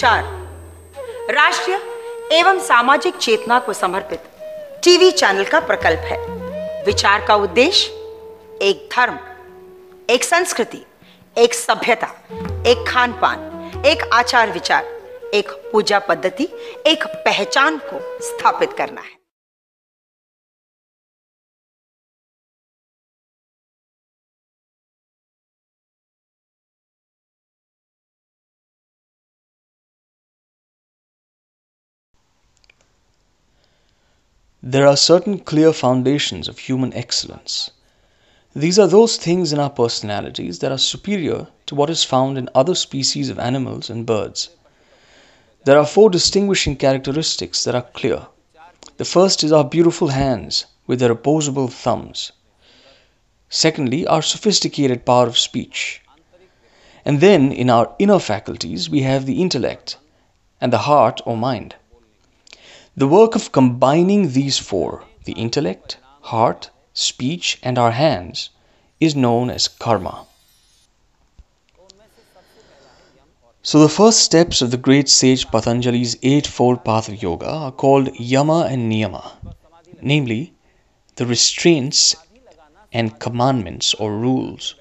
विचार राष्ट्रीय एवं सामाजिक चेतना को समर्पित टीवी चैनल का प्रकल्प है। विचार का उद्देश्य एक धर्म, एक संस्कृति, एक सभ्यता, एक खान पान, एक आचार विचार, एक पूजा पद्धति, एक पहचान को स्थापित करना है। There are certain clear foundations of human excellence. These are those things in our personalities that are superior to what is found in other species of animals and birds. There are 4 distinguishing characteristics that are clear. The first is our beautiful hands with their opposable thumbs. Secondly, our sophisticated power of speech. And then in our inner faculties we have the intellect and the heart or mind. The work of combining these 4, the intellect, heart, speech and our hands, is known as karma. So the first steps of the great sage Patanjali's 8-fold path of yoga are called yama and niyama, namely the restraints and commandments or rules.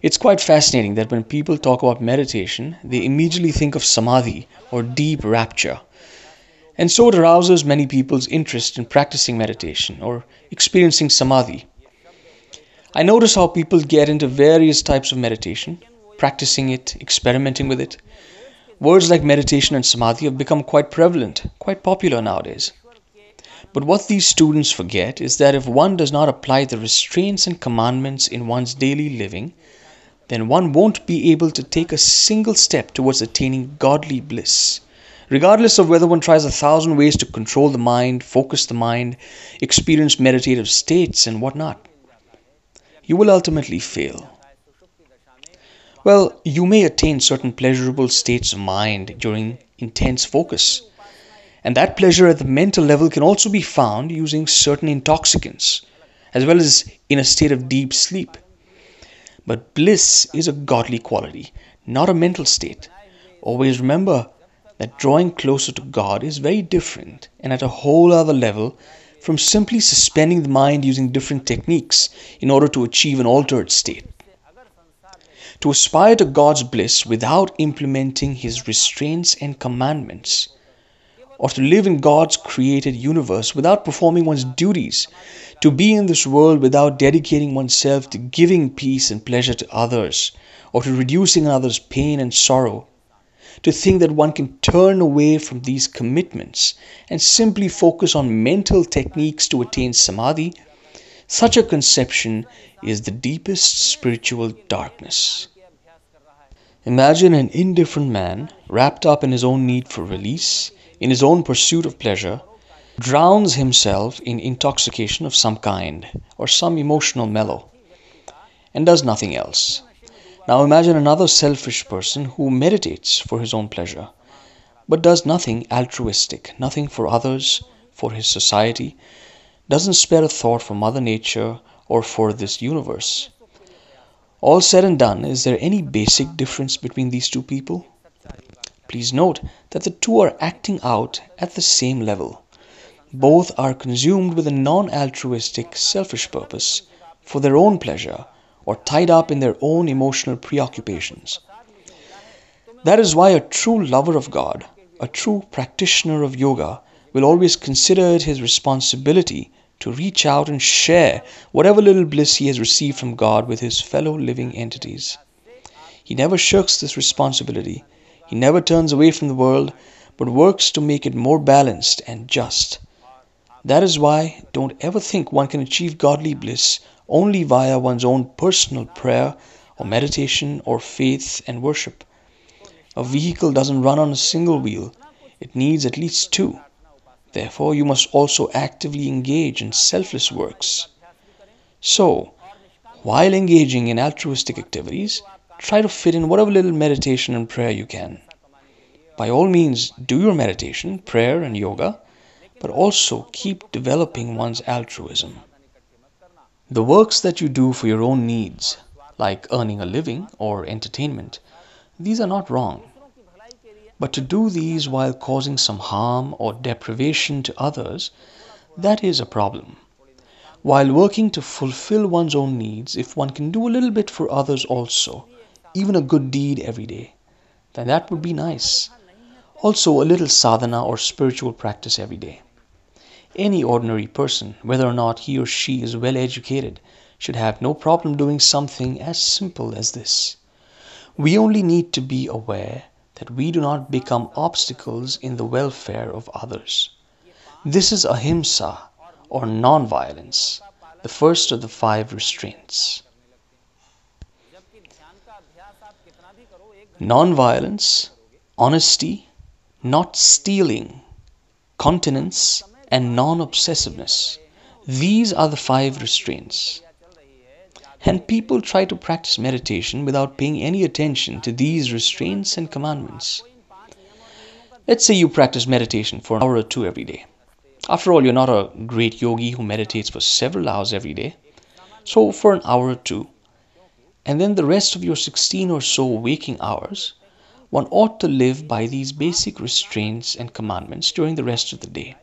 It's quite fascinating that when people talk about meditation, they immediately think of samadhi or deep rapture. And so it arouses many people's interest in practicing meditation or experiencing samadhi. I notice how people get into various types of meditation, practicing it, experimenting with it. Words like meditation and samadhi have become quite prevalent, quite popular nowadays. But what these students forget is that if one does not apply the restraints and commandments in one's daily living, then one won't be able to take a single step towards attaining godly bliss. Regardless of whether one tries 1,000 ways to control the mind, focus the mind, experience meditative states and whatnot, you will ultimately fail. Well, you may attain certain pleasurable states of mind during intense focus, and that pleasure at the mental level can also be found using certain intoxicants, as well as in a state of deep sleep. But bliss is a godly quality, not a mental state. Always remember that drawing closer to God is very different and at a whole other level from simply suspending the mind using different techniques in order to achieve an altered state. To aspire to God's bliss without implementing His restraints and commandments, or to live in God's created universe without performing one's duties, to be in this world without dedicating oneself to giving peace and pleasure to others, or to reducing others' pain and sorrow, to think that one can turn away from these commitments and simply focus on mental techniques to attain samadhi, such a conception is the deepest spiritual darkness. Imagine an indifferent man wrapped up in his own need for release, in his own pursuit of pleasure, drowns himself in intoxication of some kind or some emotional mellow, and does nothing else. Now imagine another selfish person who meditates for his own pleasure, but does nothing altruistic, nothing for others, for his society, doesn't spare a thought for Mother Nature or for this universe. All said and done, is there any basic difference between these two people? Please note that the two are acting out at the same level. Both are consumed with a non-altruistic, selfish purpose for their own pleasure, or tied up in their own emotional preoccupations. That is why a true lover of God, a true practitioner of yoga, will always consider it his responsibility to reach out and share whatever little bliss he has received from God with his fellow living entities. He never shirks this responsibility. He never turns away from the world, but works to make it more balanced and just. That is why don't ever think one can achieve godly bliss only via one's own personal prayer or meditation or faith and worship. A vehicle doesn't run on a single wheel. It needs at least 2. Therefore, you must also actively engage in selfless works. So, while engaging in altruistic activities, try to fit in whatever little meditation and prayer you can. By all means, do your meditation, prayer and yoga, but also keep developing one's altruism. The works that you do for your own needs, like earning a living or entertainment, these are not wrong. But to do these while causing some harm or deprivation to others, that is a problem. While working to fulfill one's own needs, if one can do a little bit for others also, even a good deed every day, then that would be nice. Also, a little sadhana or spiritual practice every day. Any ordinary person, whether or not he or she is well educated, should have no problem doing something as simple as this. We only need to be aware that we do not become obstacles in the welfare of others. This is ahimsa, or non-violence, the first of the 5 restraints. Non-violence, honesty, not stealing, continence, and non-obsessiveness. These are the 5 restraints. And people try to practice meditation without paying any attention to these restraints and commandments. Let's say you practice meditation for an hour or 2 every day. After all, you're not a great yogi who meditates for several hours every day. So for an hour or 2, and then the rest of your 16 or so waking hours, one ought to live by these basic restraints and commandments during the rest of the day.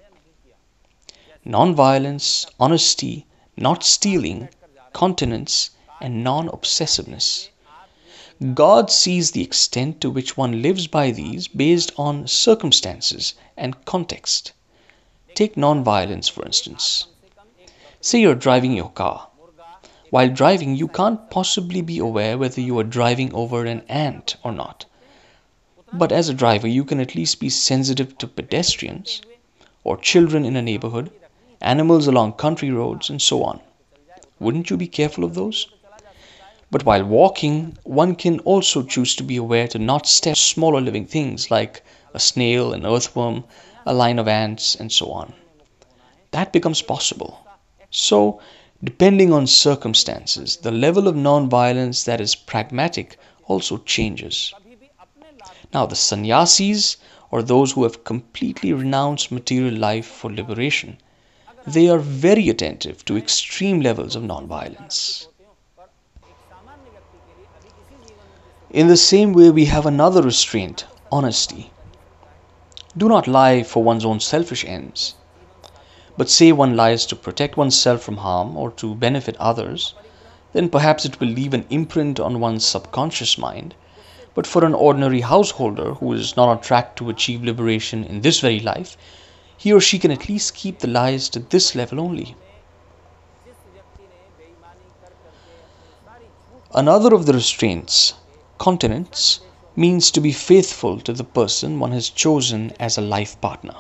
Non-violence, honesty, not stealing, continence, and non-obsessiveness. God sees the extent to which one lives by these based on circumstances and context. Take non-violence, for instance. Say you're driving your car. While driving, you can't possibly be aware whether you are driving over an ant or not. But as a driver, you can at least be sensitive to pedestrians, or children in a neighborhood, animals along country roads, and so on. Wouldn't you be careful of those? But while walking, one can also choose to be aware to not step on smaller living things like a snail, an earthworm, a line of ants, and so on. That becomes possible. So, depending on circumstances, the level of non-violence that is pragmatic also changes. Now, the sannyasis, or those who have completely renounced material life for liberation, they are very attentive to extreme levels of non-violence. In the same way, we have another restraint, honesty. Do not lie for one's own selfish ends. But say one lies to protect oneself from harm or to benefit others, then perhaps it will leave an imprint on one's subconscious mind. But for an ordinary householder who is not on track to achieve liberation in this very life, he or she can at least keep the lies to this level only. Another of the restraints, continence, means to be faithful to the person one has chosen as a life partner.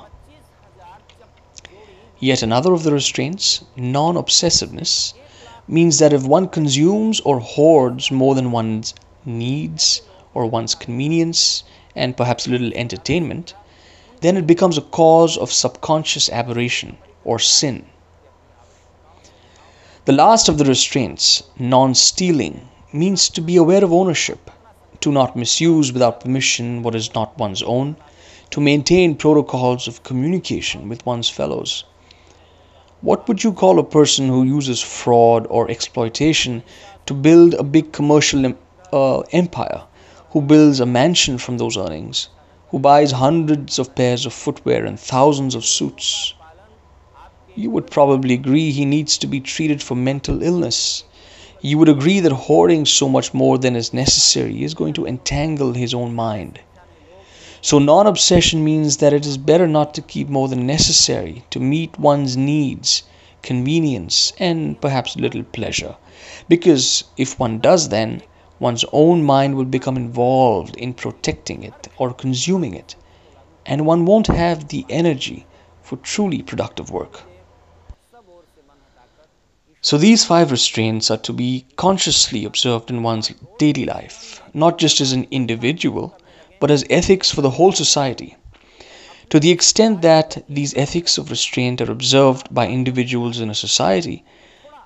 Yet another of the restraints, non-obsessiveness, means that if one consumes or hoards more than one's needs or one's convenience and perhaps a little entertainment, then it becomes a cause of subconscious aberration or sin. The last of the restraints, non-stealing, means to be aware of ownership, to not misuse without permission what is not one's own, to maintain protocols of communication with one's fellows. What would you call a person who uses fraud or exploitation to build a big commercial empire, who builds a mansion from those earnings, who buys hundreds of pairs of footwear and thousands of suits? You would probably agree he needs to be treated for mental illness. You would agree that hoarding so much more than is necessary is going to entangle his own mind. So non-obsession means that it is better not to keep more than necessary to meet one's needs, convenience, and perhaps a little pleasure. Because if one does, then one's own mind will become involved in protecting it or consuming it, and one won't have the energy for truly productive work. So these 5 restraints are to be consciously observed in one's daily life, not just as an individual, but as ethics for the whole society. To the extent that these ethics of restraint are observed by individuals in a society,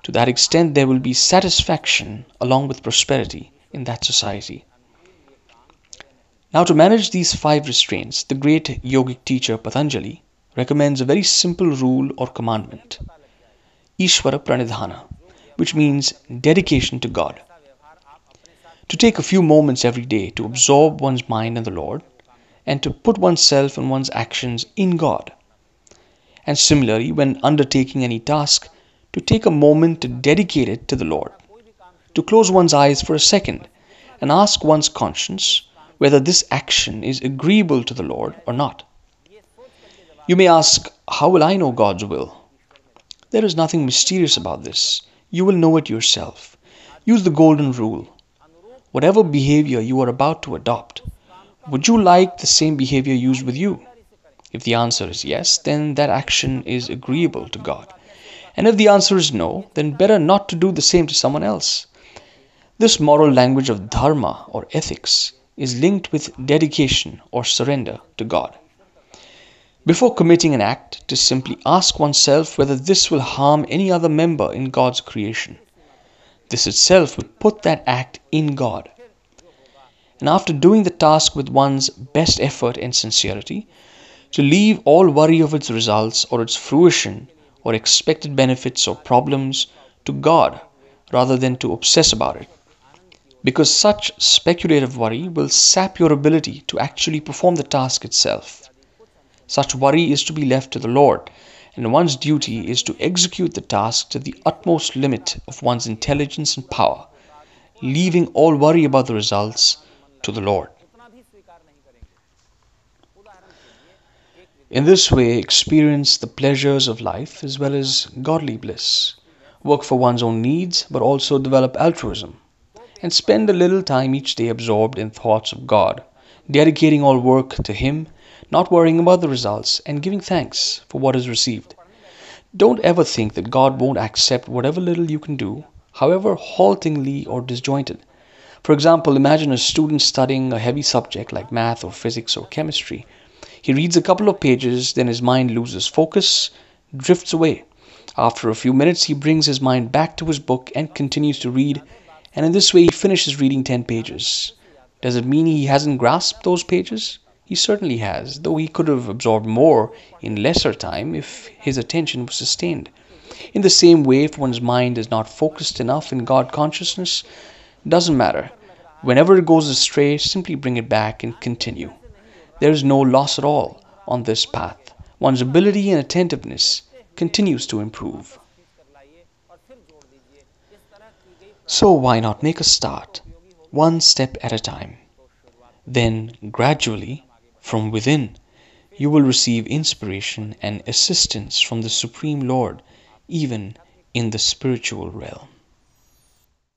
to that extent there will be satisfaction along with prosperity in that society. Now, to manage these 5 restraints, the great yogic teacher Patanjali recommends a very simple rule or commandment, Ishvara Pranidhana, which means dedication to God. To take a few moments every day to absorb one's mind in the Lord and to put oneself and one's actions in God. And similarly, when undertaking any task, to take a moment to dedicate it to the Lord, to close one's eyes for a second and ask one's conscience whether this action is agreeable to the Lord or not. You may ask, how will I know God's will? There is nothing mysterious about this. You will know it yourself. Use the golden rule. Whatever behavior you are about to adopt, would you like the same behavior used with you? If the answer is yes, then that action is agreeable to God. And if the answer is no, then better not to do the same to someone else. This moral language of dharma or ethics is linked with dedication or surrender to God. Before committing an act, to simply ask oneself whether this will harm any other member in God's creation. This itself will put that act in God. And after doing the task with one's best effort and sincerity, to leave all worry of its results or its fruition or expected benefits or problems to God rather than to obsess about it. Because such speculative worry will sap your ability to actually perform the task itself. Such worry is to be left to the Lord, and one's duty is to execute the task to the utmost limit of one's intelligence and power, leaving all worry about the results to the Lord. In this way, experience the pleasures of life as well as godly bliss. Work for one's own needs, but also develop altruism. And spend a little time each day absorbed in thoughts of God, dedicating all work to Him, not worrying about the results, and giving thanks for what is received. Don't ever think that God won't accept whatever little you can do, however haltingly or disjointed. For example, imagine a student studying a heavy subject like math or physics or chemistry. He reads a couple of pages, then his mind loses focus, drifts away. After a few minutes, he brings his mind back to his book and continues to read, and in this way he finishes reading 10 pages. Does it mean he hasn't grasped those pages? He certainly has, though he could have absorbed more in lesser time if his attention was sustained. In the same way, if one's mind is not focused enough in God consciousness, doesn't matter. Whenever it goes astray, simply bring it back and continue. There is no loss at all on this path. One's ability and attentiveness continues to improve. So why not make a start, one step at a time? Then gradually, from within, you will receive inspiration and assistance from the Supreme Lord, even in the spiritual realm.